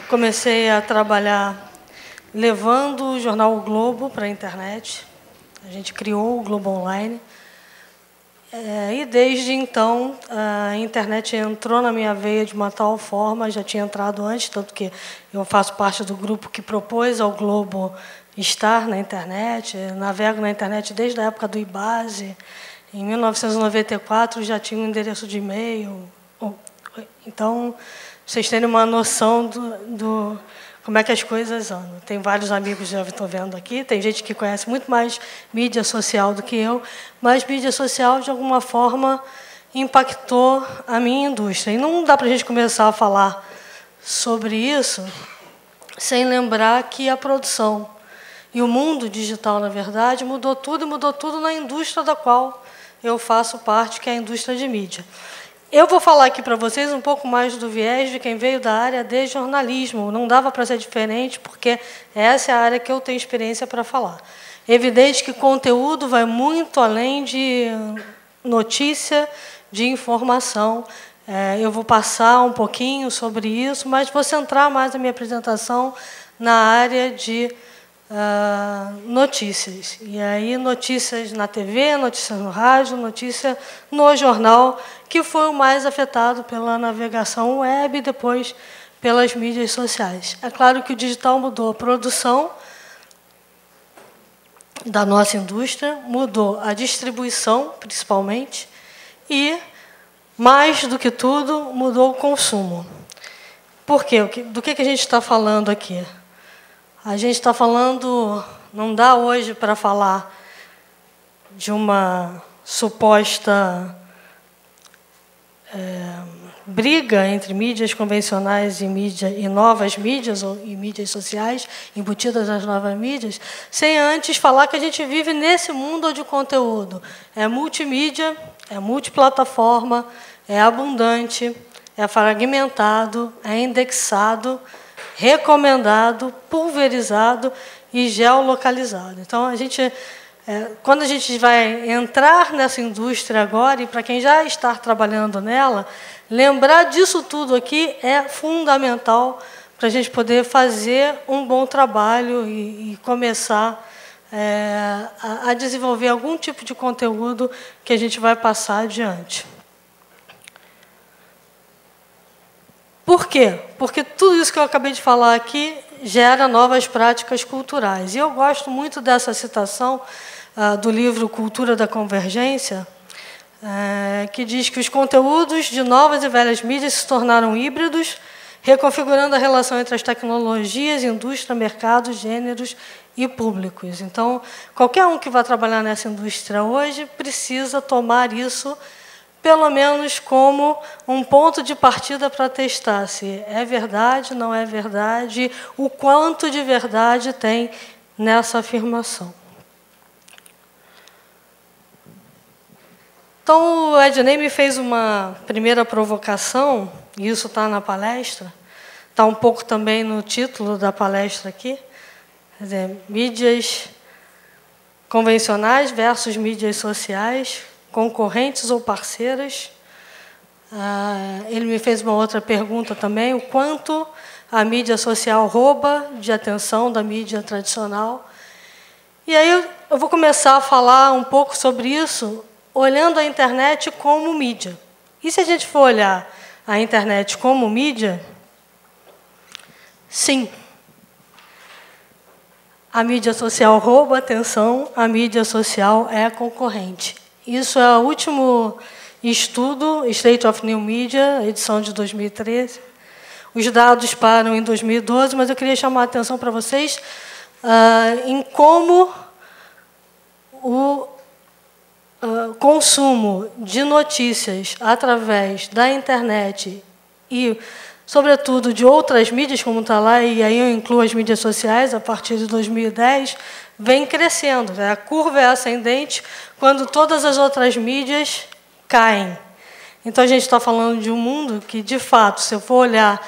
Comecei a trabalhar levando o jornal O Globo para a internet. A gente criou o Globo Online. E desde então, a internet entrou na minha veia de uma tal forma, já tinha entrado antes, tanto que eu faço parte do grupo que propôs ao Globo estar na internet. Eu navego na internet desde a época do IBASE. Em 1994 já tinha um endereço de e-mail. Então, vocês terem uma noção do como é que as coisas andam. Tem vários amigos que já estou vendo aqui, tem gente que conhece muito mais mídia social do que eu, mas mídia social, de alguma forma, impactou a minha indústria. E não dá para a gente começar a falar sobre isso sem lembrar que a produção e o mundo digital, na verdade, mudou tudo, e mudou tudo na indústria da qual eu faço parte, que é a indústria de mídia. Eu vou falar aqui para vocês um pouco mais do viés de quem veio da área de jornalismo. Não dava para ser diferente, porque essa é a área que eu tenho experiência para falar. É evidente que conteúdo vai muito além de notícia, de informação. Eu vou passar um pouquinho sobre isso, mas vou centrar mais a minha apresentação na área de notícias. E aí, notícias na TV, notícias no rádio, notícia no jornal, que foi o mais afetado pela navegação web e depois pelas mídias sociais. É claro que o digital mudou a produção da nossa indústria, mudou a distribuição, principalmente, e, mais do que tudo, mudou o consumo. Por quê? Do que a gente está falando aqui? A gente está falando, não dá hoje para falar de uma suposta briga entre mídias convencionais e novas mídias, e mídias sociais, embutidas nas novas mídias, sem antes falar que a gente vive nesse mundo de conteúdo. É multimídia, é multiplataforma, é abundante, é fragmentado, é indexado, recomendado, pulverizado e geolocalizado. Então, quando a gente vai entrar nessa indústria agora, e para quem já está trabalhando nela, lembrar disso tudo aqui é fundamental para a gente poder fazer um bom trabalho e começar a desenvolver algum tipo de conteúdo que a gente vai passar adiante. Por quê? Porque tudo isso que eu acabei de falar aqui gera novas práticas culturais. E eu gosto muito dessa citação do livro Cultura da Convergência, que diz que os conteúdos de novas e velhas mídias se tornaram híbridos, reconfigurando a relação entre as tecnologias, indústria, mercados, gêneros e públicos. Então, qualquer um que vai trabalhar nessa indústria hoje precisa tomar isso pelo menos como um ponto de partida para testar se é verdade, não é verdade, o quanto de verdade tem nessa afirmação. Então, o Ednei me fez uma primeira provocação, e isso está na palestra, está um pouco também no título da palestra aqui, quer dizer, mídias convencionais versus mídias sociais, concorrentes ou parceiras. Ele me fez uma outra pergunta também, o quanto a mídia social rouba de atenção da mídia tradicional. E aí eu vou começar a falar um pouco sobre isso, olhando a internet como mídia. E se a gente for olhar a internet como mídia, sim, a mídia social rouba atenção, a mídia social é concorrente. Isso é o último estudo, State of New Media, edição de 2013. Os dados param em 2012, mas eu queria chamar a atenção para vocês em como o consumo de notícias através da internet e, sobretudo, de outras mídias, como está lá, e aí eu incluo as mídias sociais, a partir de 2010, vem crescendo. A curva é ascendente quando todas as outras mídias caem. Então, a gente está falando de um mundo que, de fato, se eu for olhar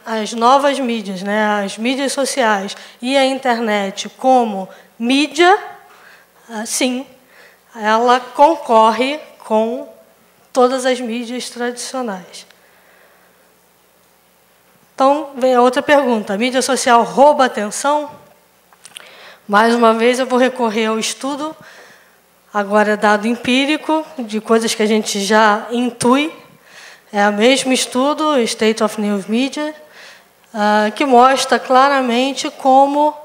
as novas mídias, as mídias sociais e a internet como mídia, sim, ela concorre com todas as mídias tradicionais. Então, vem a outra pergunta. A mídia social rouba a atenção? Mais uma vez, eu vou recorrer ao estudo, agora dado empírico, de coisas que a gente já intui. É o mesmo estudo, State of News Media, que mostra claramente como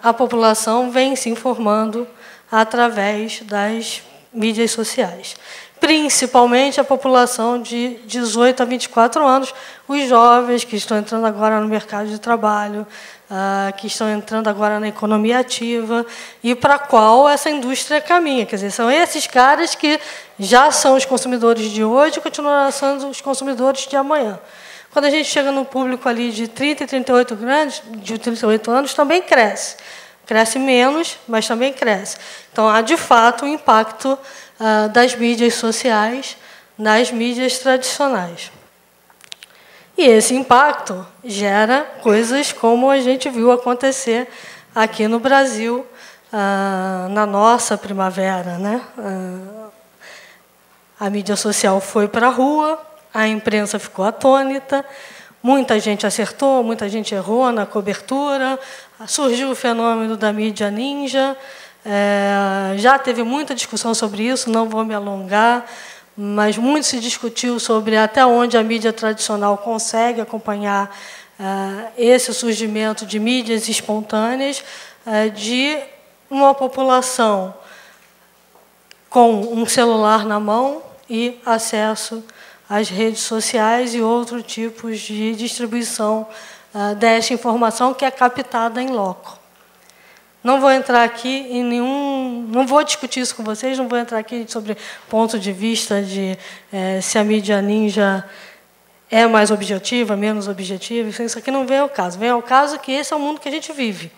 a população vem se informando através das mídias sociais. Principalmente a população de 18 a 24 anos, os jovens que estão entrando agora no mercado de trabalho, que estão entrando agora na economia ativa e para a qual essa indústria caminha. Quer dizer, são esses caras que já são os consumidores de hoje e continuarão sendo os consumidores de amanhã. Quando a gente chega no público ali de 30 e 38 anos, também cresce. Cresce menos, mas também cresce. Então, há, de fato, um impacto das mídias sociais nas mídias tradicionais. E esse impacto gera coisas como a gente viu acontecer aqui no Brasil, na nossa primavera, né? A mídia social foi para a rua, a imprensa ficou atônita, muita gente acertou, muita gente errou na cobertura, surgiu o fenômeno da mídia ninja, já teve muita discussão sobre isso, não vou me alongar, mas muito se discutiu sobre até onde a mídia tradicional consegue acompanhar esse surgimento de mídias espontâneas de uma população com um celular na mão e acesso às redes sociais e outros tipos de distribuição dessa informação que é captada em loco. Não vou entrar aqui em não vou discutir isso com vocês, não vou entrar aqui sobre ponto de vista de se a mídia ninja é mais objetiva, menos objetiva, isso aqui não vem ao caso. Vem ao caso que esse é o mundo que a gente vive.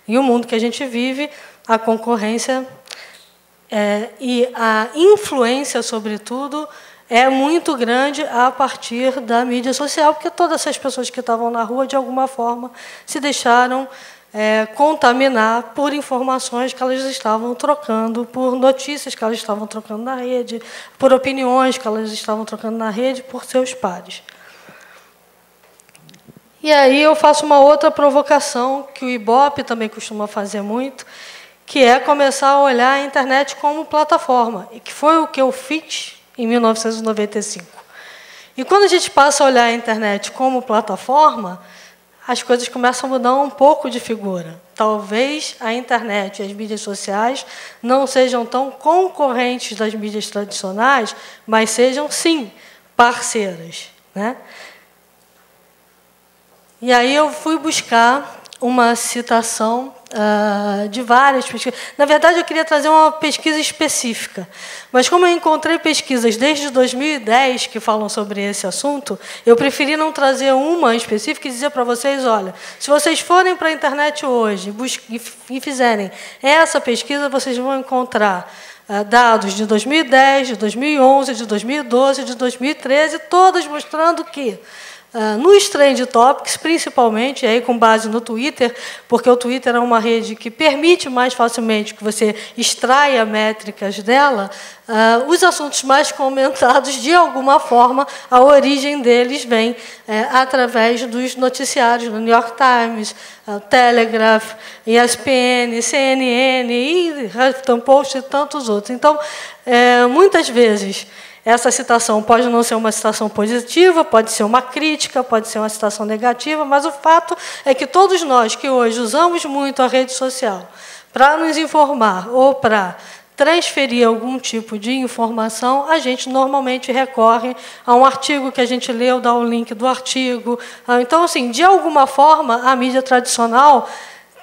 E o mundo que a gente vive, a concorrência e a influência, sobretudo, é muito grande a partir da mídia social, porque todas essas pessoas que estavam na rua, de alguma forma, se deixaram contaminar por informações que elas estavam trocando, por notícias que elas estavam trocando na rede, por opiniões que elas estavam trocando na rede, por seus pares. E aí eu faço uma outra provocação, que o Ibope também costuma fazer muito, que é começar a olhar a internet como plataforma, e que foi o que eu fiz em 1995. E quando a gente passa a olhar a internet como plataforma, as coisas começam a mudar um pouco de figura. Talvez a internet e as mídias sociais não sejam tão concorrentes das mídias tradicionais, mas sejam, sim, parceiras, né? E aí eu fui buscar uma citação de várias pesquisas. Na verdade, eu queria trazer uma pesquisa específica, mas como eu encontrei pesquisas desde 2010 que falam sobre esse assunto, eu preferi não trazer uma específica e dizer para vocês, olha, se vocês forem para a internet hoje e fizerem essa pesquisa, vocês vão encontrar dados de 2010, de 2011, de 2012, de 2013, todos mostrando que nos Trend Topics, principalmente, aí com base no Twitter, porque o Twitter é uma rede que permite mais facilmente que você extraia métricas dela, os assuntos mais comentados, de alguma forma, a origem deles vem através dos noticiários do New York Times, Telegraph, ESPN, CNN, e Huffington Post e tantos outros. Então, muitas vezes, essa citação pode não ser uma citação positiva, pode ser uma crítica, pode ser uma citação negativa, mas o fato é que todos nós que hoje usamos muito a rede social para nos informar ou para transferir algum tipo de informação, a gente normalmente recorre a um artigo que a gente leu, dá o link do artigo. Então, assim, de alguma forma, a mídia tradicional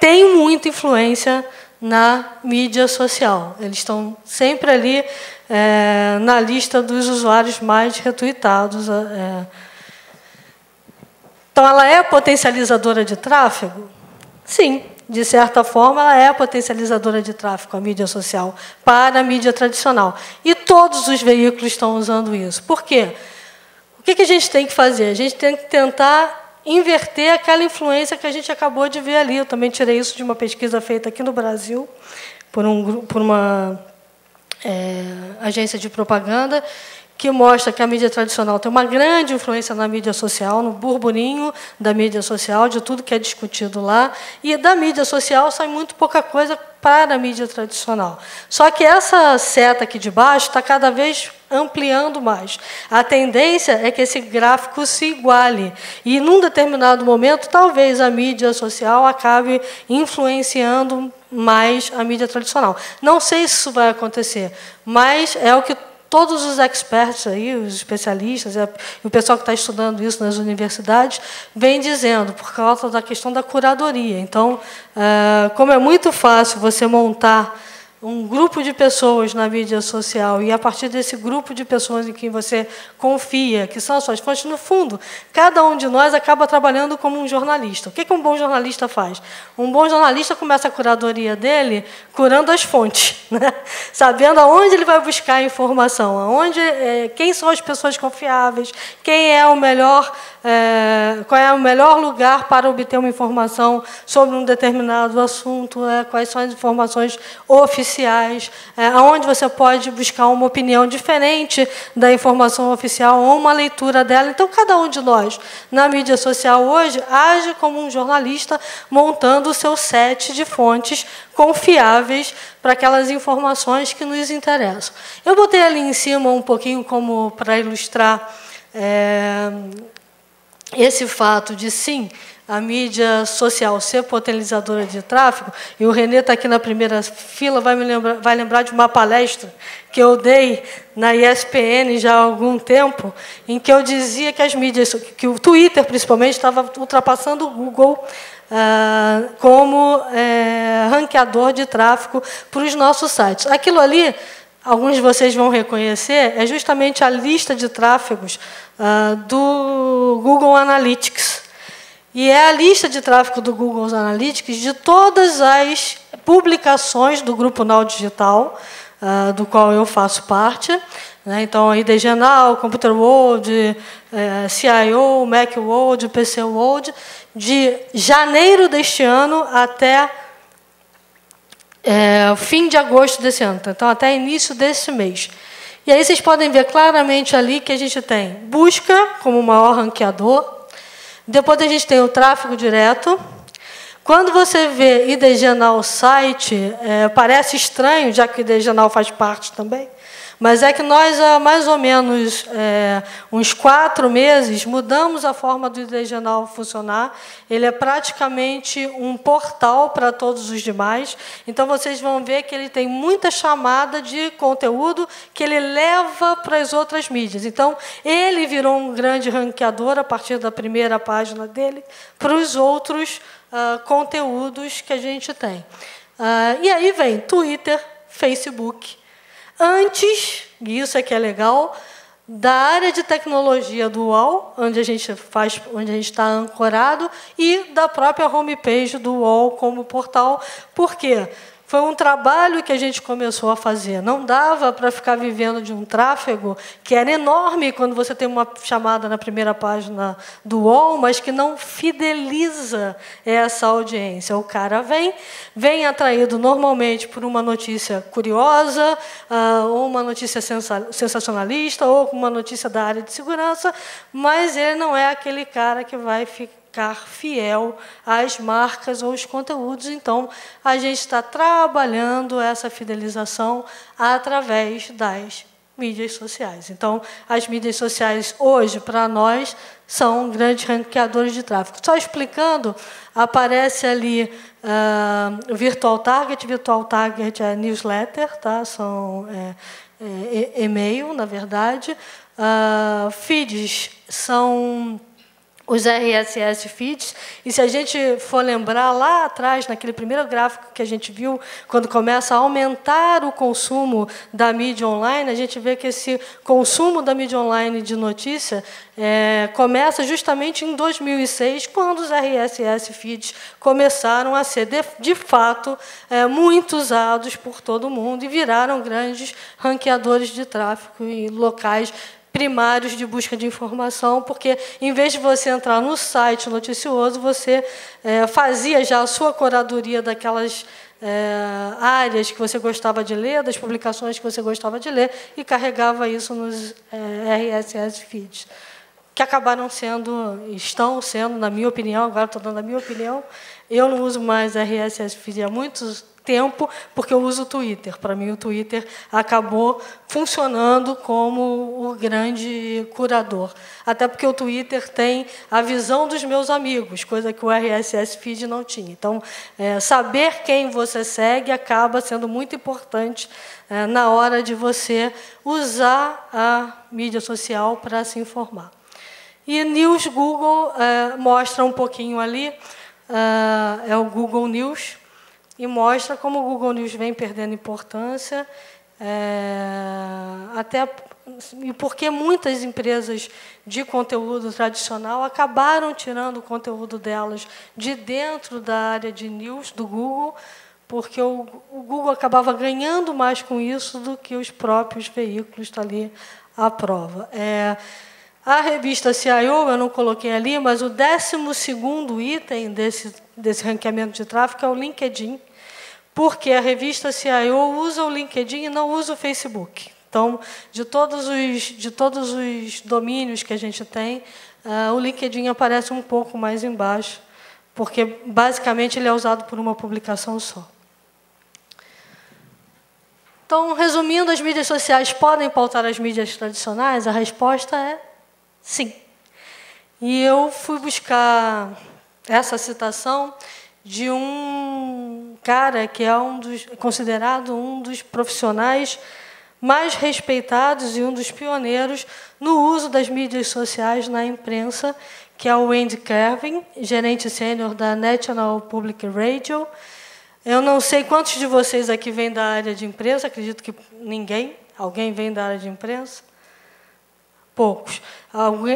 tem muita influência na mídia social. Eles estão sempre ali na lista dos usuários mais retuitados. Então, ela é potencializadora de tráfego? Sim, de certa forma, ela é potencializadora de tráfego, a mídia social, para a mídia tradicional. E todos os veículos estão usando isso. Por quê? O que a gente tem que fazer? A gente tem que tentar inverter aquela influência que a gente acabou de ver ali. Eu também tirei isso de uma pesquisa feita aqui no Brasil, por uma agência de propaganda, que mostra que a mídia tradicional tem uma grande influência na mídia social, no burburinho da mídia social, de tudo que é discutido lá, e da mídia social sai muito pouca coisa para a mídia tradicional. Só que essa seta aqui de baixo está cada vez ampliando mais. A tendência é que esse gráfico se iguale, e, num determinado momento, talvez a mídia social acabe influenciando mais a mídia tradicional. Não sei se isso vai acontecer, mas é o que todos os experts aí, os especialistas, e o pessoal que está estudando isso nas universidades, vem dizendo, por causa da questão da curadoria. Então, como é muito fácil você montar um grupo de pessoas na mídia social e, a partir desse grupo de pessoas em quem você confia, que são as suas fontes, no fundo, cada um de nós acaba trabalhando como um jornalista. O que um bom jornalista faz? Um bom jornalista começa a curadoria dele curando as fontes, né? Sabendo aonde ele vai buscar a informação, quem são as pessoas confiáveis, quem é o melhor, qual é o melhor lugar para obter uma informação sobre um determinado assunto, quais são as informações oficiais, aonde você pode buscar uma opinião diferente da informação oficial ou uma leitura dela. Então, cada um de nós, na mídia social hoje, age como um jornalista montando o seu set de fontes confiáveis para aquelas informações que nos interessam. Eu botei ali em cima um pouquinho como para ilustrar esse fato de, sim, a mídia social ser potencializadora de tráfego, e o Renê está aqui na primeira fila, vai lembrar de uma palestra que eu dei na ESPN já há algum tempo, em que eu dizia que as mídias, que o Twitter, principalmente, estava ultrapassando o Google como ranqueador de tráfego para os nossos sites. Aquilo ali, alguns de vocês vão reconhecer, é justamente a lista de tráfegos do Google Analytics. E é a lista de tráfego do Google Analytics de todas as publicações do Grupo Now Digital, do qual eu faço parte. Né? Então, a IDG Now, Computer World, CIO, Macworld, PC World, de janeiro deste ano até fim de agosto desse ano. Então, até início desse mês. E aí vocês podem ver claramente ali que a gente tem busca como maior ranqueador. Depois a gente tem o tráfego direto. Quando você vê IDG Now site, parece estranho, já que o IDG Now faz parte também, mas é que nós, há mais ou menos uns 4 meses, mudamos a forma do IDG Now funcionar. Ele é praticamente um portal para todos os demais. Então, vocês vão ver que ele tem muita chamada de conteúdo que ele leva para as outras mídias. Então, ele virou um grande ranqueador, a partir da primeira página dele, para os outros conteúdos que a gente tem. E aí vem Twitter, Facebook. Antes, e isso é que é legal, da área de tecnologia do UOL, onde a gente está ancorado, e da própria homepage do UOL como portal. Por quê? Foi um trabalho que a gente começou a fazer. Não dava para ficar vivendo de um tráfego que era enorme quando você tem uma chamada na primeira página do UOL, mas que não fideliza essa audiência. O cara vem atraído normalmente por uma notícia curiosa, ou uma notícia sensacionalista, ou uma notícia da área de segurança, mas ele não é aquele cara que vai ficar fiel às marcas ou aos conteúdos. Então, a gente está trabalhando essa fidelização através das mídias sociais. Então, as mídias sociais, hoje, para nós, são grandes ranqueadores de tráfego. Só explicando, aparece ali o Virtual Target. Virtual Target é newsletter, tá? São e-mail, na verdade. Feeds são os RSS feeds, e se a gente for lembrar lá atrás, naquele primeiro gráfico que a gente viu, quando começa a aumentar o consumo da mídia online, a gente vê que esse consumo da mídia online de notícia começa justamente em 2006, quando os RSS feeds começaram a ser, de fato, muito usados por todo mundo e viraram grandes ranqueadores de tráfego em locais primários de busca de informação, porque, em vez de você entrar no site noticioso, você fazia já a sua curadoria áreas que você gostava de ler, das publicações que você gostava de ler, e carregava isso nos RSS feeds, que acabaram estão sendo, na minha opinião, agora estou dando a minha opinião, eu não uso mais RSS feed há muito tempo, porque eu uso o Twitter. Para mim, o Twitter acabou funcionando como o grande curador. Até porque o Twitter tem a visão dos meus amigos, coisa que o RSS feed não tinha. Então, saber quem você segue acaba sendo muito importante na hora de você usar a mídia social para se informar. E News Google mostra um pouquinho ali, é o Google News, e mostra como o Google News vem perdendo importância, até porque muitas empresas de conteúdo tradicional acabaram tirando o conteúdo delas de dentro da área de news do Google, porque o Google acabava ganhando mais com isso do que os próprios veículos ali à prova. A revista CIO, eu não coloquei ali, mas o 12º item desse ranqueamento de tráfego é o LinkedIn, porque a revista CIO usa o LinkedIn e não usa o Facebook. Então, de todos os domínios que a gente tem, o LinkedIn aparece um pouco mais embaixo, porque, basicamente, ele é usado por uma publicação só. Então, resumindo, as mídias sociais podem pautar as mídias tradicionais? A resposta é sim. E eu fui buscar essa citação de um cara que é considerado um dos profissionais mais respeitados e um dos pioneiros no uso das mídias sociais na imprensa, que é o Andy Carvin, gerente sênior da National Public Radio. Eu não sei quantos de vocês aqui vêm da área de imprensa, acredito que ninguém. Alguém vem da área de imprensa? Poucos.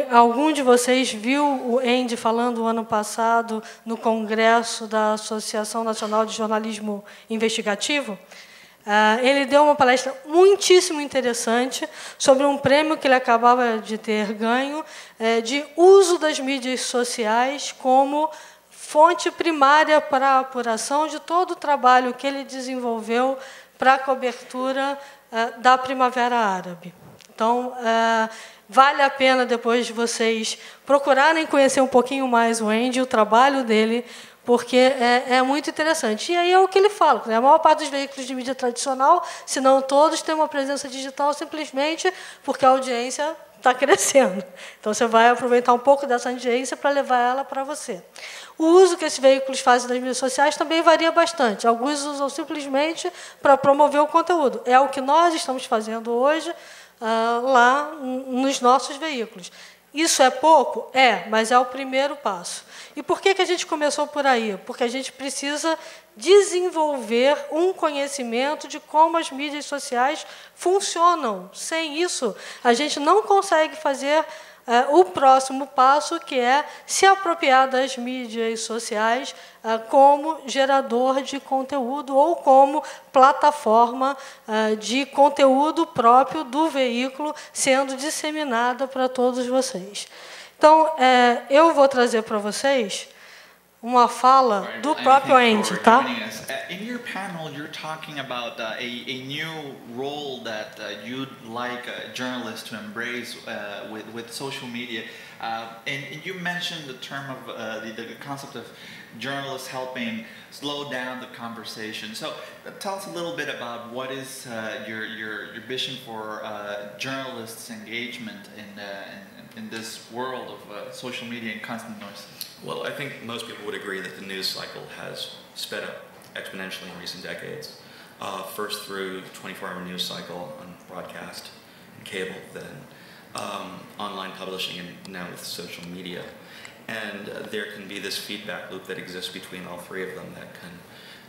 Algum de vocês viu o Andy falando ano passado no Congresso da Associação Nacional de Jornalismo Investigativo? Ele deu uma palestra muitíssimo interessante sobre um prêmio que ele acabava de ter ganho de uso das mídias sociais como fonte primária para a apuração de todo o trabalho que ele desenvolveu para a cobertura da Primavera Árabe. Então, vale a pena, depois de vocês procurarem conhecer um pouquinho mais o Andy, o trabalho dele, porque é muito interessante. E aí é o que ele fala, né? A maior parte dos veículos de mídia tradicional, se não todos, tem uma presença digital simplesmente porque a audiência está crescendo. Então, você vai aproveitar um pouco dessa audiência para levar ela para você. O uso que esses veículos fazem das mídias sociais também varia bastante. Alguns usam simplesmente para promover o conteúdo. É o que nós estamos fazendo hoje lá nos nossos veículos. Isso é pouco? Mas é o primeiro passo. E por que a gente começou por aí? Porque a gente precisa desenvolver um conhecimento de como as mídias sociais funcionam. Sem isso, a gente não consegue fazer o próximo passo, que é se apropriar das mídias sociais como gerador de conteúdo ou como plataforma de conteúdo próprio do veículo sendo disseminada para todos vocês. Então, eu vou trazer para vocês uma fala do próprio Andy, tá? In your panel, you're talking about a new role that you'd like journalists to embrace with social media, and you mentioned the term of the concept of journalists helping slow down the conversation. So, tell us a little bit about what is your vision for journalists' engagement in this world of social media and constant noise. Well, I think most people would agree that the news cycle has sped up exponentially in recent decades. First through the 24-hour news cycle on broadcast and cable, then online publishing, and now with social media. And there can be this feedback loop that exists between all three of them that can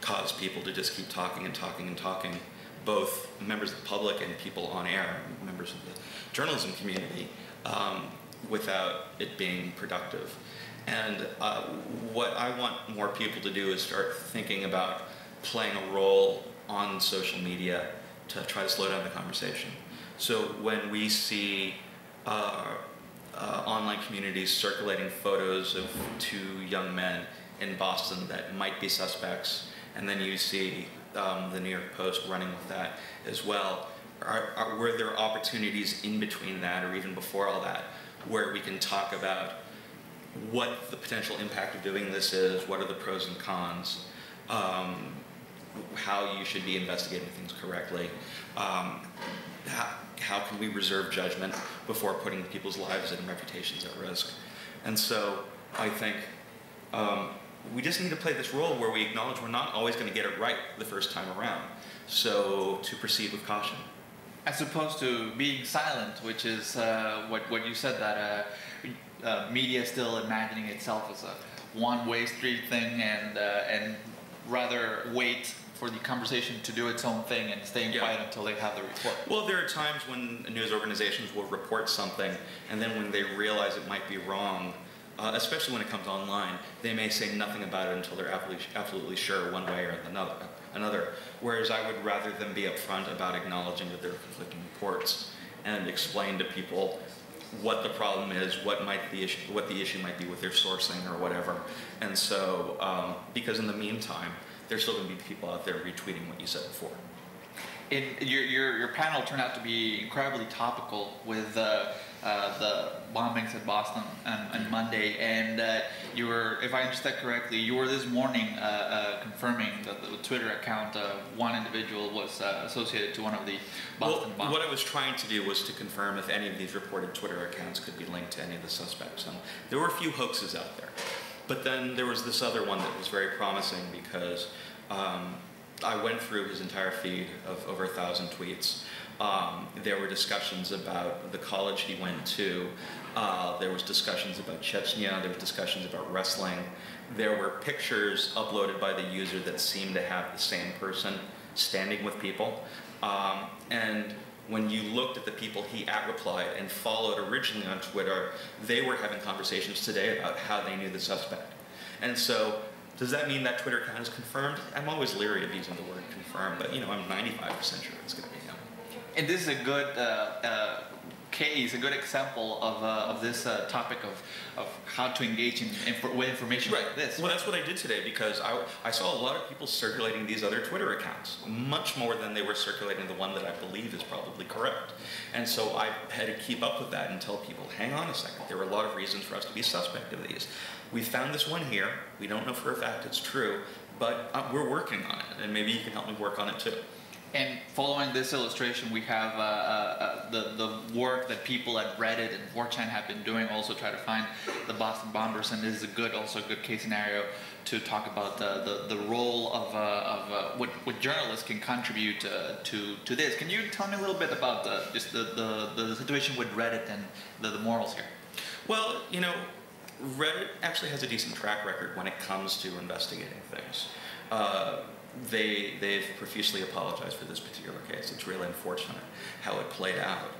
cause people to just keep talking and talking and talking, both members of the public and people on air, members of the journalism community, without it being productive. And what I want more people to do is start thinking about playing a role on social media to try to slow down the conversation. So when we see online communities circulating photos of two young men in Boston that might be suspects, and then you see the New York Post running with that as well. Were there opportunities in between that, or even before all that, where we can talk about what the potential impact of doing this is, what are the pros and cons, how you should be investigating things correctly, how can we reserve judgment before putting people's lives and reputations at risk? And so I think we just need to play this role where we acknowledge we're not always going to get it right the first time around. So to proceed with caution. As opposed to being silent, which is what you said, that media is still imagining itself as a one-way street thing, and rather wait for the conversation to do its own thing and staying quiet until they have the report. Well, there are times when news organizations will report something, and then when they realize it might be wrong, especially when it comes online, they may say nothing about it until they're absolutely sure one way or another. Whereas I would rather them be upfront about acknowledging that there are conflicting reports and explain to people what the problem is, what the issue might be with their sourcing or whatever. And so, because in the meantime, there's still going to be people out there retweeting what you said before. Your panel turned out to be incredibly topical with the bombings at Boston on Monday, and you were, if I understand correctly, you were this morning confirming that the Twitter account of one individual was associated to one of the Boston bombings. What I was trying to do was to confirm if any of these reported Twitter accounts could be linked to any of the suspects. And there were a few hoaxes out there. But then there was this other one that was very promising because I went through his entire feed of over 1,000 tweets. There were discussions about the college he went to. There was discussions about Chechnya. There were discussions about wrestling. There were pictures uploaded by the user that seemed to have the same person standing with people. And when you looked at the people he @replied and followed originally on Twitter, they were having conversations today about how they knew the suspect. And so, does that mean that Twitter account is confirmed? I'm always leery of using the word confirmed, but I'm 95% sure it's going to be him. And this is a good case, a good example of this topic of how to engage with information like this. Well, that's what I did today, because I saw a lot of people circulating these other Twitter accounts, much more than they were circulating the one that I believe is probably correct. And so I had to keep up with that and tell people, hang on a second, there were a lot of reasons for us to be suspect of these. We found this one here, we don't know for a fact it's true, but we're working on it, and maybe you can help me work on it too. And following this illustration, we have the work that people at Reddit and 4chan have been doing, also try to find the Boston bombers, and this is also a good case scenario to talk about the role of what journalists can contribute to this. Can you tell me a little bit about just the situation with Reddit and the morals here? Well, Reddit actually has a decent track record when it comes to investigating things. They've profusely apologized for this particular case. It's really unfortunate how it played out.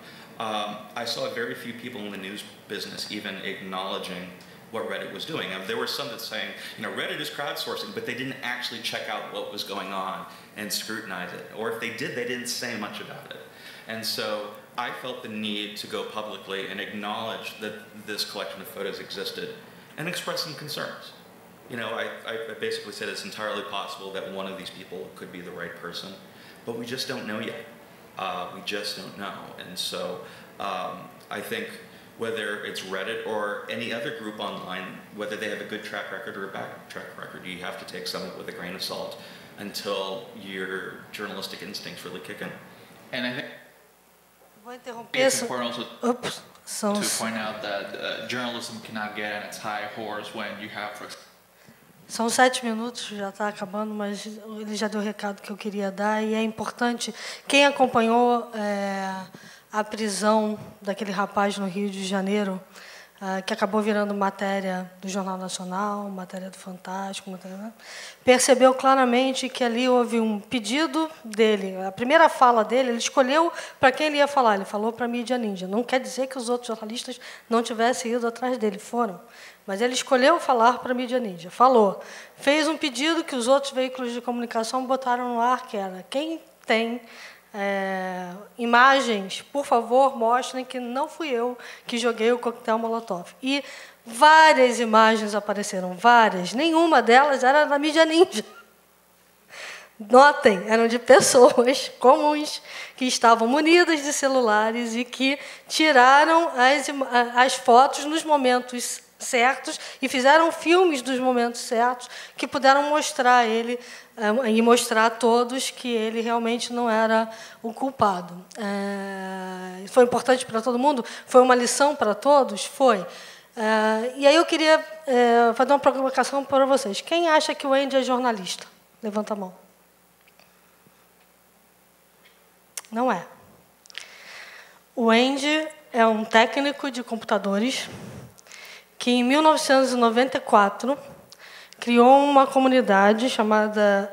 I saw very few people in the news business even acknowledging what Reddit was doing. There were some that saying, Reddit is crowdsourcing, but they didn't actually check out what was going on and scrutinize it. Or if they did, they didn't say much about it. And so I felt the need to go publicly and acknowledge that this collection of photos existed and express some concerns. I basically said it's entirely possible that one of these people could be the right person, but we just don't know yet. We just don't know. And so I think whether it's Reddit or any other group online, whether they have a good track record or a bad track record, you have to take some of it with a grain of salt until your journalistic instincts really kick in. And I think Vou interromper. it's important also to point out that journalism cannot get on its high horse when you have, for example, São 7 minutos, já está acabando, mas ele já deu o recado que eu queria dar, e é importante. Quem acompanhou a prisão daquele rapaz no Rio de Janeiro, que acabou virando matéria do Jornal Nacional, matéria do Fantástico, percebeu claramente que ali houve um pedido dele. A primeira fala dele, ele escolheu para quem ele ia falar. Ele falou para a mídia ninja. Não quer dizer que os outros jornalistas não tivessem ido atrás dele, foram. Mas ele escolheu falar para a mídia ninja. Falou. Fez um pedido que os outros veículos de comunicação botaram no ar, que era: quem tem imagens, por favor, mostrem que não fui eu que joguei o coquetel Molotov. E várias imagens apareceram, várias. Nenhuma delas era da mídia ninja. notem, eram de pessoas comuns que estavam munidas de celulares e que tiraram as fotos nos momentos certos e fizeram filmes dos momentos certos que puderam mostrar a ele e mostrar a todos que ele realmente não era o culpado. Foi importante para todo mundo? Foi uma lição para todos? Foi. E aí eu queria fazer uma provocação para vocês. Quem acha que o Andy é jornalista? Levanta a mão. Não é. O Andy é um técnico de computadores que, em 1994, criou uma comunidade chamada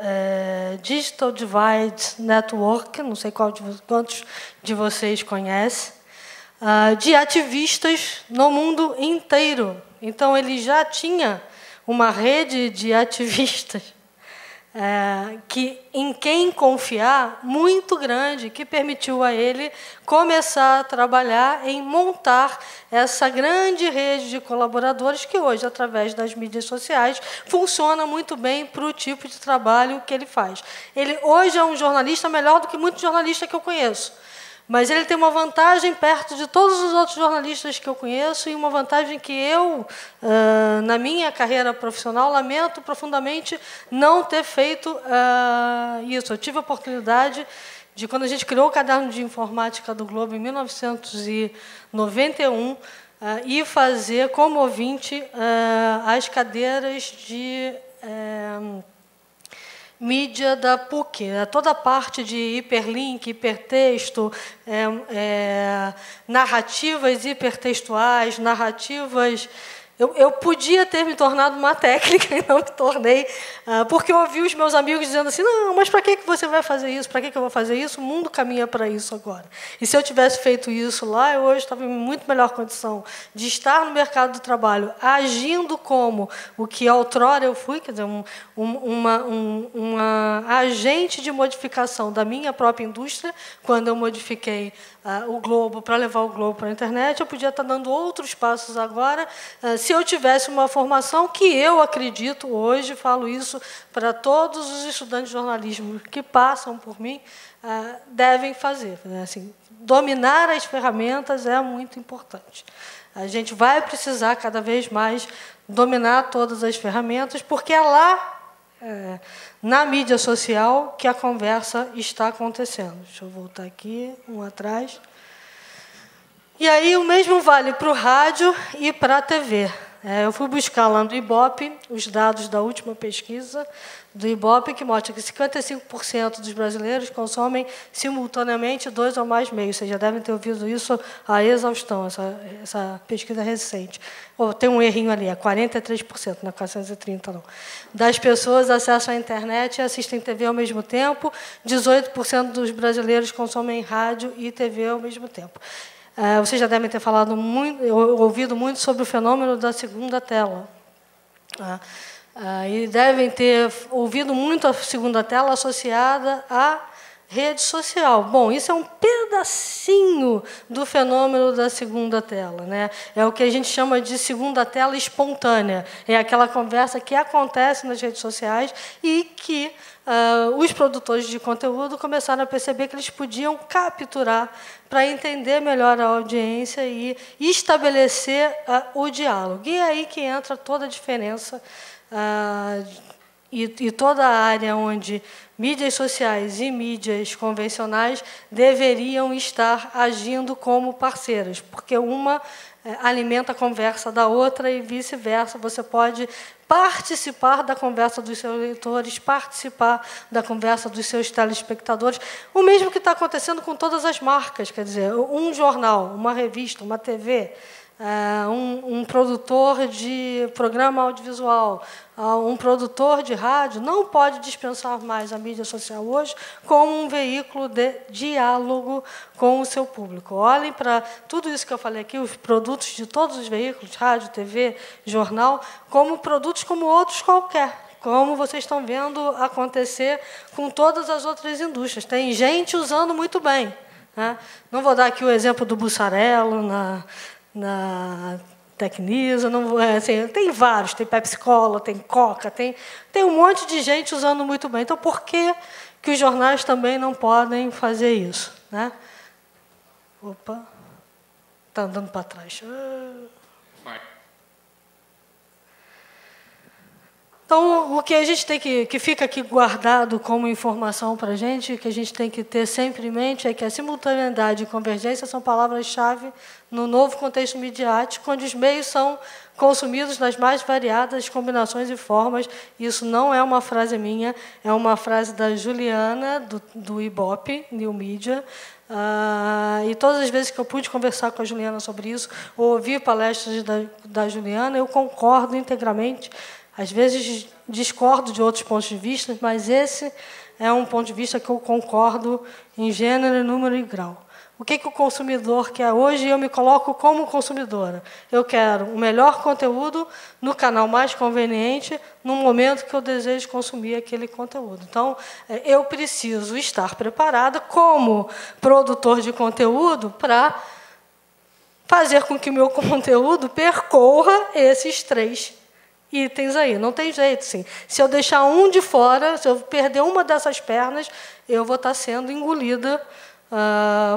Digital Divide Network, não sei quantos de vocês conhecem, de ativistas no mundo inteiro. Então, ele já tinha uma rede de ativistas em quem confiar muito grande, que permitiu a ele começar a trabalhar em montar essa grande rede de colaboradores que hoje, através das mídias sociais, funciona muito bem para o tipo de trabalho que ele faz. Ele hoje é um jornalista melhor do que muitos jornalistas que eu conheço. Mas ele tem uma vantagem perto de todos os outros jornalistas que eu conheço e uma vantagem que eu, na minha carreira profissional, lamento profundamente não ter feito isso. Eu tive a oportunidade de, quando a gente criou o Caderno de Informática do Globo, em 1991, ir fazer como ouvinte as cadeiras de mídia da PUC, toda a parte de hiperlink, hipertexto, narrativas hipertextuais, narrativas... Eu podia ter me tornado uma técnica e não me tornei, porque eu ouvi os meus amigos dizendo assim, não, mas para que você vai fazer isso? Para que eu vou fazer isso? O mundo caminha para isso agora. E se eu tivesse feito isso lá, eu hoje estava em muito melhor condição de estar no mercado do trabalho, agindo como o que outrora eu fui, quer dizer, uma agente de modificação da minha própria indústria, quando eu modifiquei o Globo para levar o Globo para a internet, eu podia estar dando outros passos agora, se eu tivesse uma formação que eu acredito hoje, falo isso para todos os estudantes de jornalismo que passam por mim, devem fazer. Assim, dominar as ferramentas é muito importante. A gente vai precisar cada vez mais dominar todas as ferramentas, porque é lá, na mídia social, que a conversa está acontecendo. Deixa eu voltar aqui, atrás. E aí o mesmo vale para o rádio e para a TV. Eu fui buscar lá no Ibope os dados da última pesquisa do Ibope, que mostra que 55% dos brasileiros consomem simultaneamente 2 ou mais meios. Vocês já devem ter ouvido isso à exaustão, essa pesquisa recente. Tem um errinho ali, é 43%, não é 430, não. Das pessoas acessam a internet e assistem TV ao mesmo tempo, 18% dos brasileiros consomem rádio e TV ao mesmo tempo. Vocês já devem ter ouvido muito sobre o fenômeno da segunda tela. E devem ter ouvido muito a segunda tela associada à rede social. Bom, isso é um pedacinho do fenômeno da segunda tela, né? É o que a gente chama de segunda tela espontânea. É aquela conversa que acontece nas redes sociais e que os produtores de conteúdo começaram a perceber que eles podiam capturar para entender melhor a audiência e estabelecer o diálogo. E é aí que entra toda a diferença e toda a área onde mídias sociais e mídias convencionais deveriam estar agindo como parceiras, porque uma alimenta a conversa da outra e vice-versa. Você pode participar da conversa dos seus leitores, participar da conversa dos seus telespectadores, o mesmo que está acontecendo com todas as marcas, quer dizer, um jornal, uma revista, uma TV, um produtor de programa audiovisual, um produtor de rádio, não pode dispensar mais a mídia social hoje como um veículo de diálogo com o seu público. Olhem para tudo isso que eu falei aqui, os produtos de todos os veículos, rádio, TV, jornal, como produtos como outros qualquer, como vocês estão vendo acontecer com todas as outras indústrias. Tem gente usando muito bem, né? Não vou dar aqui o exemplo do Bussarello Tecnisa, não, assim, tem vários, tem Pepsi-Cola, tem Coca, tem um monte de gente usando muito bem. Então, por que os jornais também não podem fazer isso? Né? Opa, está andando para trás. Então, o que a gente tem que fica aqui guardado como informação para a gente, que a gente tem que ter sempre em mente, é que a simultaneidade e convergência são palavras-chave no novo contexto midiático, onde os meios são consumidos nas mais variadas combinações e formas. Isso não é uma frase minha, é uma frase da Juliana, do Ibope, New Media. E todas as vezes que eu pude conversar com a Juliana sobre isso, ou ouvir palestras da Juliana, eu concordo integralmente. Às vezes discordo de outros pontos de vista, mas esse é um ponto de vista que eu concordo em gênero, número e grau. O que o consumidor quer hoje? Eu me coloco como consumidora. Eu quero o melhor conteúdo no canal mais conveniente, no momento que eu desejo consumir aquele conteúdo. Então, eu preciso estar preparada como produtor de conteúdo para fazer com que o meu conteúdo percorra esses 3 itens aí. Não tem jeito, sim. Se eu deixar um de fora, se eu perder uma dessas pernas, eu vou estar sendo engolida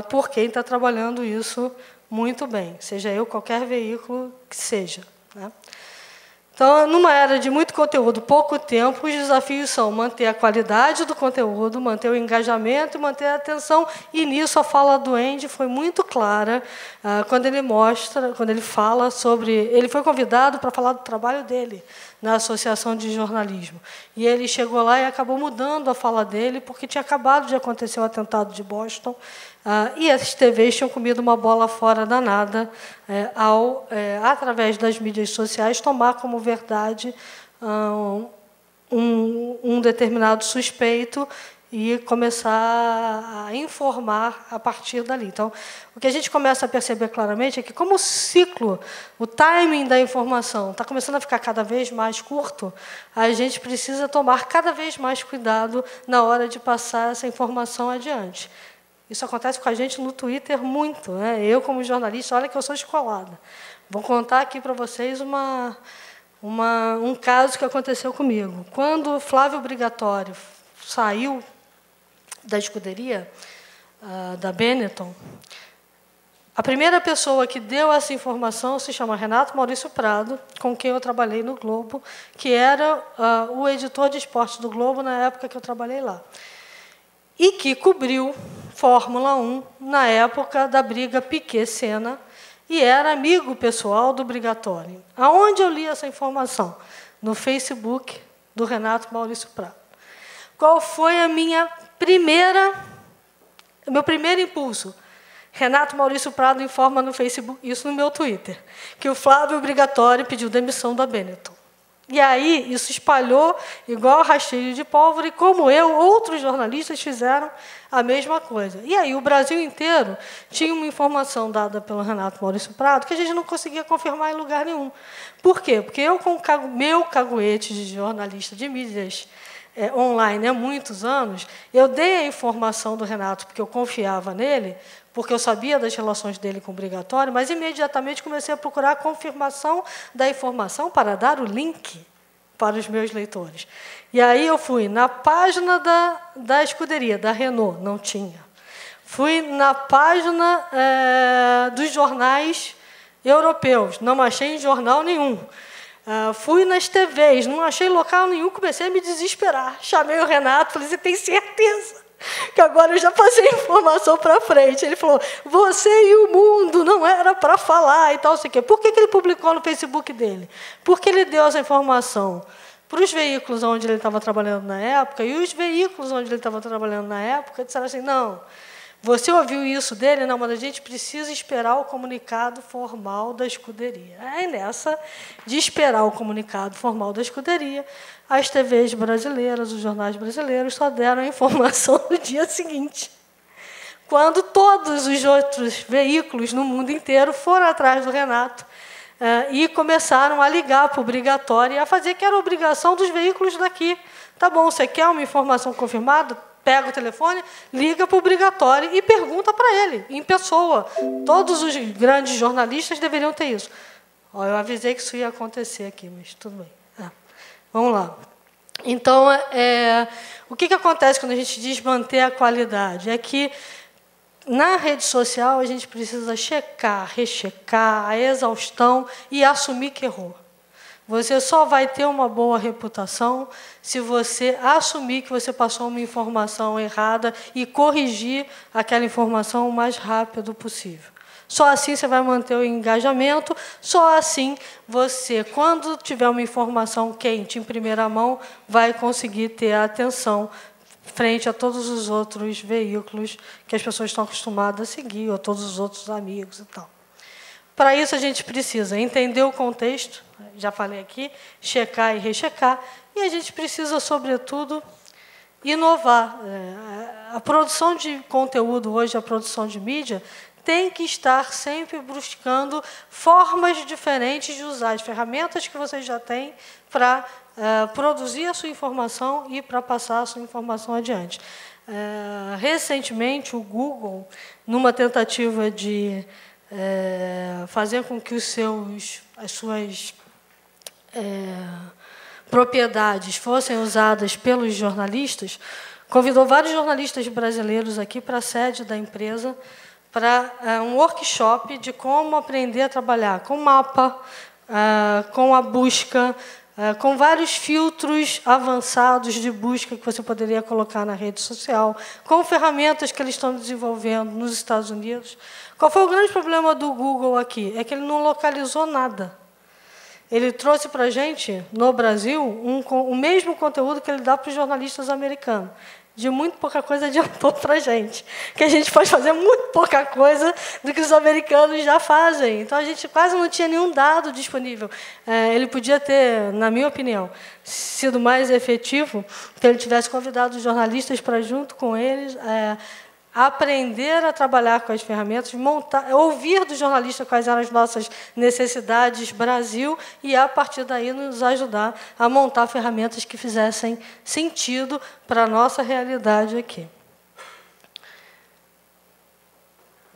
por quem está trabalhando isso muito bem, seja eu, qualquer veículo que seja. Né? Então, numa era de muito conteúdo, pouco tempo, os desafios são manter a qualidade do conteúdo, manter o engajamento e manter a atenção. E nisso a fala do Andy foi muito clara quando ele fala sobre... Ele foi convidado para falar do trabalho dele na Associação de Jornalismo. E ele chegou lá e acabou mudando a fala dele, porque tinha acabado de acontecer o atentado de Boston, e as TVs tinham comido uma bola fora danada ao, através das mídias sociais, tomar como verdade um determinado suspeito e começar a informar a partir dali. Então, o que a gente começa a perceber claramente é que, como o ciclo, o timing da informação está começando a ficar cada vez mais curto, a gente precisa tomar cada vez mais cuidado na hora de passar essa informação adiante. Isso acontece com a gente no Twitter muito. Né? Eu, como jornalista, olha que eu sou escolada. Vou contar aqui para vocês um caso que aconteceu comigo. Quando o Flávio Brigatore saiu da escuderia da Benetton, a primeira pessoa que deu essa informação se chama Renato Maurício Prado, com quem eu trabalhei no Globo, que era o editor de esportes do Globo na época que eu trabalhei lá, e que cobriu Fórmula 1 na época da briga Piquet-Senna, e era amigo pessoal do Brigatore. Aonde eu li essa informação? No Facebook do Renato Maurício Prado. Qual foi meu primeiro impulso? Renato Maurício Prado informa no Facebook, isso no meu Twitter, que o Flávio Brigatore pediu demissão da Benetton. E aí isso espalhou igual rastilho de pólvora, e como eu, outros jornalistas fizeram a mesma coisa. E aí o Brasil inteiro tinha uma informação dada pelo Renato Maurício Prado que a gente não conseguia confirmar em lugar nenhum. Por quê? Porque eu, com o meu caguete de jornalista de mídias online há muitos anos, eu dei a informação do Renato porque eu confiava nele, porque eu sabia das relações dele com o Brigatore, mas imediatamente comecei a procurar a confirmação da informação para dar o link para os meus leitores. E aí eu fui na página da escuderia, da Renault, não tinha. Fui na página dos jornais europeus, não achei em jornal nenhum. Fui nas TVs, não achei local nenhum, comecei a me desesperar. Chamei o Renato, falei, você tem certeza que agora eu já passei a informação para frente? Ele falou, você e o mundo não era para falar e tal, sei o quê. Por que ele publicou no Facebook dele? Porque ele deu essa informação para os veículos onde ele estava trabalhando na época, e os veículos onde ele estava trabalhando na época disseram assim, não, você ouviu isso dele? Não, mas a gente precisa esperar o comunicado formal da escuderia. Aí, nessa de esperar o comunicado formal da escuderia, as TVs brasileiras, os jornais brasileiros, só deram a informação no dia seguinte, quando todos os outros veículos no mundo inteiro foram atrás do Renato e começaram a ligar para o Brigatore e a fazer que era obrigação dos veículos daqui. Tá bom, você quer uma informação confirmada? Pega o telefone, liga para o Brigatore e pergunta para ele, em pessoa. Todos os grandes jornalistas deveriam ter isso. Ó, eu avisei que isso ia acontecer aqui, mas tudo bem. Vamos lá. Então, o que acontece quando a gente diz manter a qualidade? É que, na rede social, a gente precisa checar, rechecar, a exaustão e assumir que errou. Você só vai ter uma boa reputação se você assumir que você passou uma informação errada e corrigir aquela informação o mais rápido possível. Só assim você vai manter o engajamento, só assim você, quando tiver uma informação quente, em primeira mão, vai conseguir ter a atenção frente a todos os outros veículos que as pessoas estão acostumadas a seguir, ou todos os outros amigos e tal. Para isso, a gente precisa entender o contexto, já falei aqui, checar e rechecar, e a gente precisa, sobretudo, inovar. A produção de conteúdo hoje, a produção de mídia, tem que estar sempre buscando formas diferentes de usar as ferramentas que vocês já têm para produzir a sua informação e para passar a sua informação adiante. Recentemente, o Google, numa tentativa de fazer com que as suas propriedades fossem usadas pelos jornalistas, convidou vários jornalistas brasileiros aqui para a sede da empresa para um workshop de como aprender a trabalhar com mapa, com a busca, com vários filtros avançados de busca que você poderia colocar na rede social, com ferramentas que eles estão desenvolvendo nos Estados Unidos. Qual foi o grande problema do Google aqui? É que ele não localizou nada. Ele trouxe para a gente, no Brasil, o mesmo conteúdo que ele dá para os jornalistas americanos. De muito pouca coisa adiantou para a gente. Que a gente pode fazer muito pouca coisa do que os americanos já fazem. Então, a gente quase não tinha nenhum dado disponível. Ele podia ter, na minha opinião, sido mais efetivo se ele tivesse convidado os jornalistas para, junto com eles, aprender a trabalhar com as ferramentas, ouvir do jornalista quais eram as nossas necessidades Brasil e, a partir daí, nos ajudar a montar ferramentas que fizessem sentido para a nossa realidade aqui.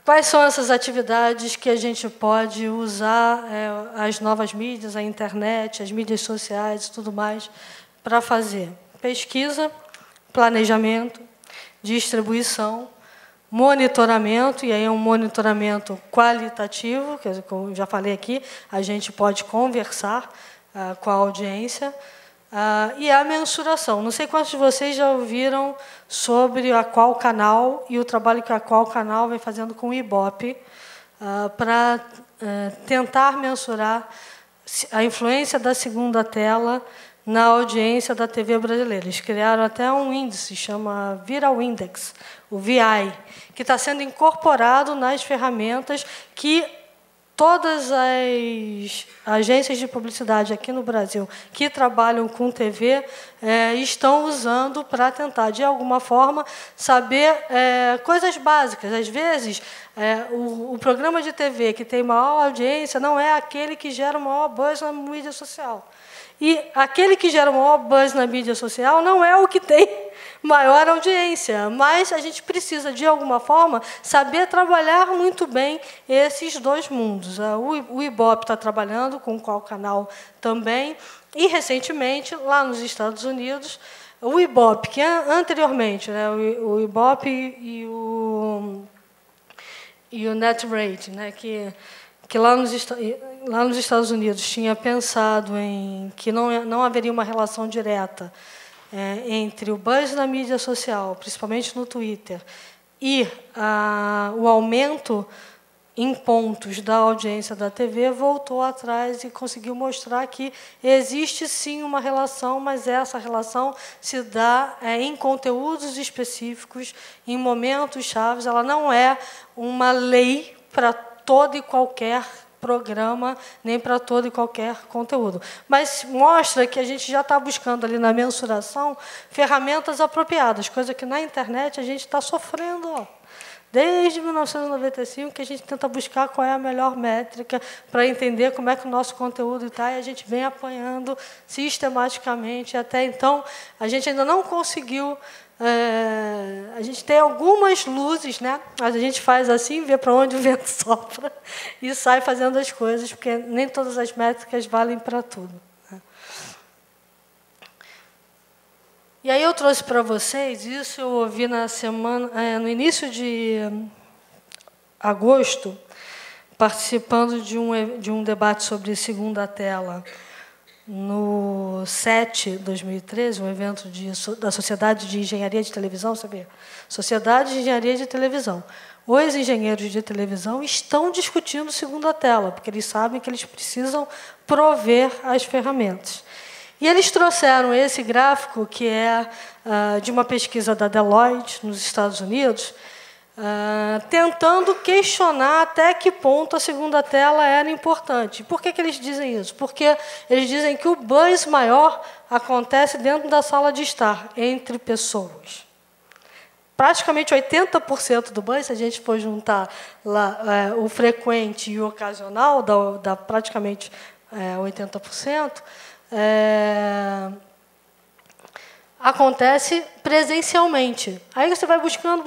Quais são essas atividades que a gente pode usar as novas mídias, a internet, as mídias sociais e tudo mais para fazer? Pesquisa, planejamento, distribuição, monitoramento, e aí é um monitoramento qualitativo, que, como já falei aqui, a gente pode conversar com a audiência, e a mensuração. Não sei quantos de vocês já ouviram sobre a Qual Canal e o trabalho que a Qual Canal vem fazendo com o Ibope para tentar mensurar a influência da segunda tela na audiência da TV brasileira. Eles criaram até um índice, chama Viral Index, o VI, que está sendo incorporado nas ferramentas que todas as agências de publicidade aqui no Brasil que trabalham com TV estão usando para tentar, de alguma forma, saber coisas básicas. Às vezes, o programa de TV que tem maior audiência não é aquele que gera o maior buzz na mídia social. E aquele que gera o maior buzz na mídia social não é o que tem maior audiência, mas a gente precisa, de alguma forma, saber trabalhar muito bem esses dois mundos. O Ibope está trabalhando com Qual Canal também, e, recentemente, lá nos Estados Unidos, o Ibope, que anteriormente, o Ibope e o Netrate, que lá nos Estados Unidos tinha pensado em que não haveria uma relação direta entre o buzz na mídia social, principalmente no Twitter, e o aumento em pontos da audiência da TV, voltou atrás e conseguiu mostrar que existe, sim, uma relação, mas essa relação se dá em conteúdos específicos, em momentos chaves. Ela não é uma lei para todo e qualquer programa, nem para todo e qualquer conteúdo. Mas mostra que a gente já está buscando ali na mensuração ferramentas apropriadas, coisa que na internet a gente está sofrendo. Desde 1995 que a gente tenta buscar qual é a melhor métrica para entender como é que o nosso conteúdo está, e a gente vem apanhando sistematicamente. Até então, a gente ainda não conseguiu a gente tem algumas luzes, né? A gente faz assim, vê para onde o vento sopra e sai fazendo as coisas, porque nem todas as métricas valem para tudo, né? E aí eu trouxe para vocês, isso eu ouvi na semana, no início de agosto, participando de um debate sobre segunda tela, no SET 2013, um evento da Sociedade de Engenharia de Televisão, sabe? Sociedade de Engenharia de Televisão. Os engenheiros de televisão estão discutindo segunda tela, porque eles sabem que eles precisam prover as ferramentas. E eles trouxeram esse gráfico, que é de uma pesquisa da Deloitte, nos Estados Unidos, tentando questionar até que ponto a segunda tela era importante. Por que eles dizem isso? Porque eles dizem que o buzz maior acontece dentro da sala de estar, entre pessoas. Praticamente 80% do buzz, se a gente for juntar lá, o frequente e o ocasional, dá praticamente 80%, acontece presencialmente. Aí você vai buscando,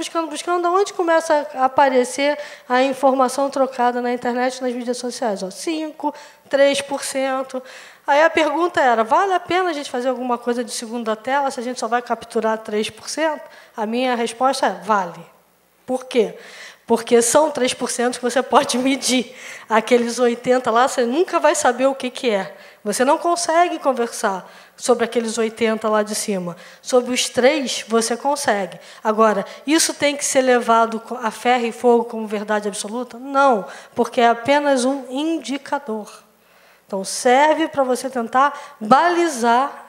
onde começa a aparecer a informação trocada na internet, nas mídias sociais? 5%, 3%. Aí a pergunta era, vale a pena a gente fazer alguma coisa de segunda tela se a gente só vai capturar 3%? A minha resposta é, vale. Por quê? Porque são 3% que você pode medir. Aqueles 80% lá, você nunca vai saber o que é. Você não consegue conversar sobre aqueles 80 lá de cima. Sobre os 3, você consegue. Agora, isso tem que ser levado a ferro e fogo como verdade absoluta? Não, porque é apenas um indicador. Então, serve para você tentar balizar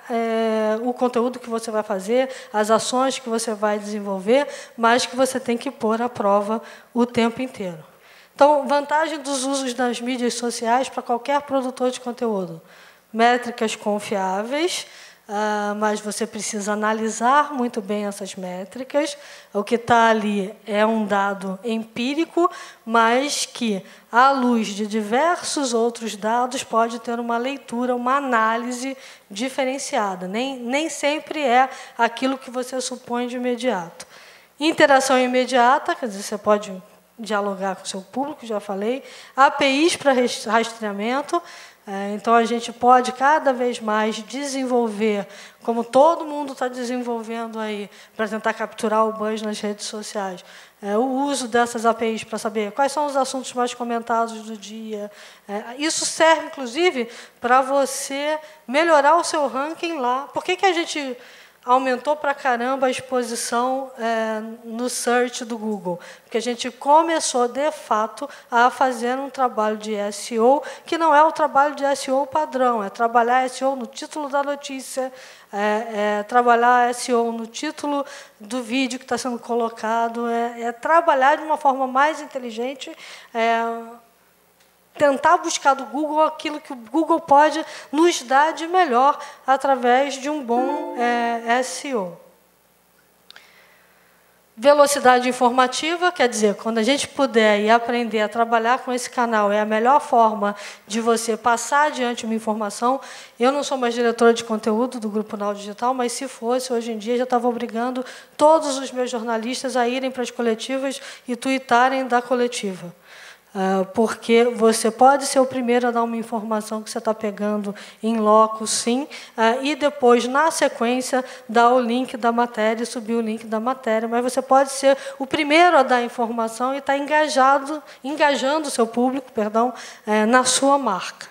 o conteúdo que você vai fazer, as ações que você vai desenvolver, mas que você tem que pôr à prova o tempo inteiro. Então, vantagem dos usos das mídias sociais para qualquer produtor de conteúdo. Métricas confiáveis, mas você precisa analisar muito bem essas métricas. O que está ali é um dado empírico, mas que, à luz de diversos outros dados, pode ter uma leitura, uma análise diferenciada. Nem sempre é aquilo que você supõe de imediato. Interação imediata, quer dizer, você pode dialogar com o seu público, já falei. APIs para rastreamento. Então, a gente pode, cada vez mais, desenvolver, como todo mundo está desenvolvendo aí, para tentar capturar o buzz nas redes sociais, o uso dessas APIs para saber quais são os assuntos mais comentados do dia. Isso serve, inclusive, para você melhorar o seu ranking lá. Por que a gente aumentou para caramba a exposição no search do Google? Porque a gente começou, de fato, a fazer um trabalho de SEO, que não é o trabalho de SEO padrão, é trabalhar SEO no título da notícia, trabalhar SEO no título do vídeo que está sendo colocado, trabalhar de uma forma mais inteligente, tentar buscar do Google aquilo que o Google pode nos dar de melhor através de um bom SEO. Velocidade informativa, quer dizer, quando a gente puder e aprender a trabalhar com esse canal, é a melhor forma de você passar adiante uma informação. Eu não sou mais diretora de conteúdo do Grupo Now Digital, mas se fosse, hoje em dia, já estava obrigando todos os meus jornalistas a irem para as coletivas e tuitarem da coletiva. Porque você pode ser o primeiro a dar uma informação que você está pegando em loco, sim, e depois, na sequência, dar o link da matéria e subir o link da matéria. Mas você pode ser o primeiro a dar a informação e estar engajando o seu público, na sua marca.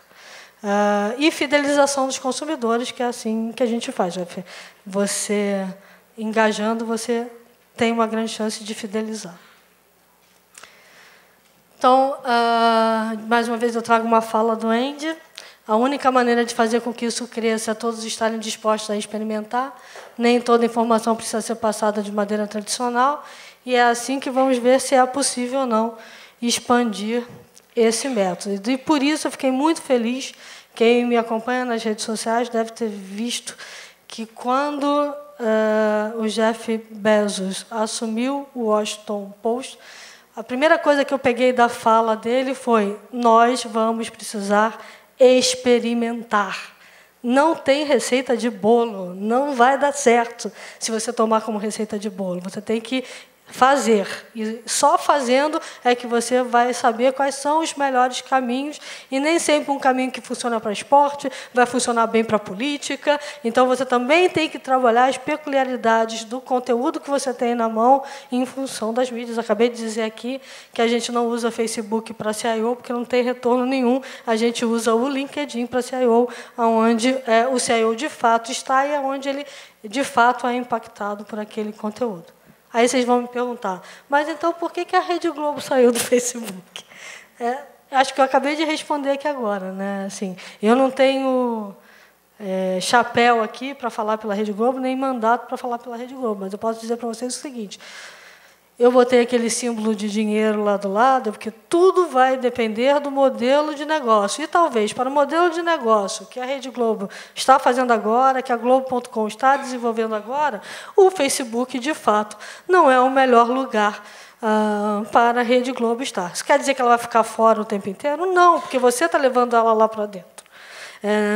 E fidelização dos consumidores, que é assim que a gente faz. Você, engajando, você tem uma grande chance de fidelizar. Então, mais uma vez, eu trago uma fala do Andy. A única maneira de fazer com que isso cresça é todos estarem dispostos a experimentar. Nem toda informação precisa ser passada de maneira tradicional. E é assim que vamos ver se é possível ou não expandir esse método. E, por isso, eu fiquei muito feliz. Quem me acompanha nas redes sociais deve ter visto que, quando o Jeff Bezos assumiu o Washington Post, a primeira coisa que eu peguei da fala dele foi: nós vamos precisar experimentar. Não tem receita de bolo, não vai dar certo se você tomar como receita de bolo. Você tem que fazer. E só fazendo é que você vai saber quais são os melhores caminhos. E nem sempre um caminho que funciona para esporte vai funcionar bem para a política. Então, você também tem que trabalhar as peculiaridades do conteúdo que você tem na mão em função das mídias. Acabei de dizer aqui que a gente não usa Facebook para CIO porque não tem retorno nenhum. A gente usa o LinkedIn para CIO, onde o CIO de fato está e onde ele de fato é impactado por aquele conteúdo. Aí vocês vão me perguntar, mas então por que a Rede Globo saiu do Facebook? Acho que eu acabei de responder aqui agora, né? Assim, eu não tenho chapéu aqui para falar pela Rede Globo, nem mandato para falar pela Rede Globo, mas eu posso dizer para vocês o seguinte: eu botei aquele símbolo de dinheiro lá do lado, porque tudo vai depender do modelo de negócio. E talvez, para o modelo de negócio que a Rede Globo está fazendo agora, que a Globo.com está desenvolvendo agora, o Facebook, de fato, não é o melhor lugar para a Rede Globo estar. Isso quer dizer que ela vai ficar fora o tempo inteiro? Não, porque você está levando ela lá para dentro.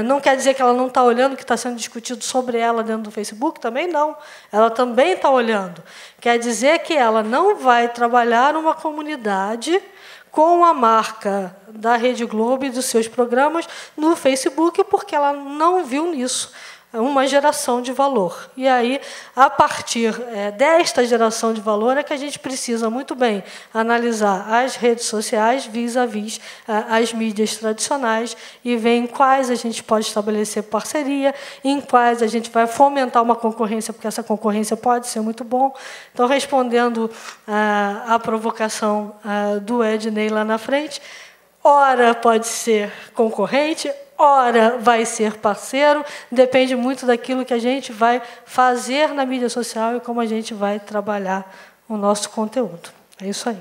Não quer dizer que ela não está olhando o que está sendo discutido sobre ela dentro do Facebook? Também não. Ela também está olhando. Quer dizer que ela não vai trabalhar numa comunidade com a marca da Rede Globo e dos seus programas no Facebook, porque ela não viu nisso uma geração de valor. E aí, a partir desta geração de valor, é que a gente precisa muito bem analisar as redes sociais vis-à-vis as mídias tradicionais e ver em quais a gente pode estabelecer parceria, em quais a gente vai fomentar uma concorrência, porque essa concorrência pode ser muito bom. Então, respondendo à provocação do Ednei lá na frente, ora pode ser concorrente, ora vai ser parceiro, depende muito daquilo que a gente vai fazer na mídia social e como a gente vai trabalhar o nosso conteúdo. É isso aí.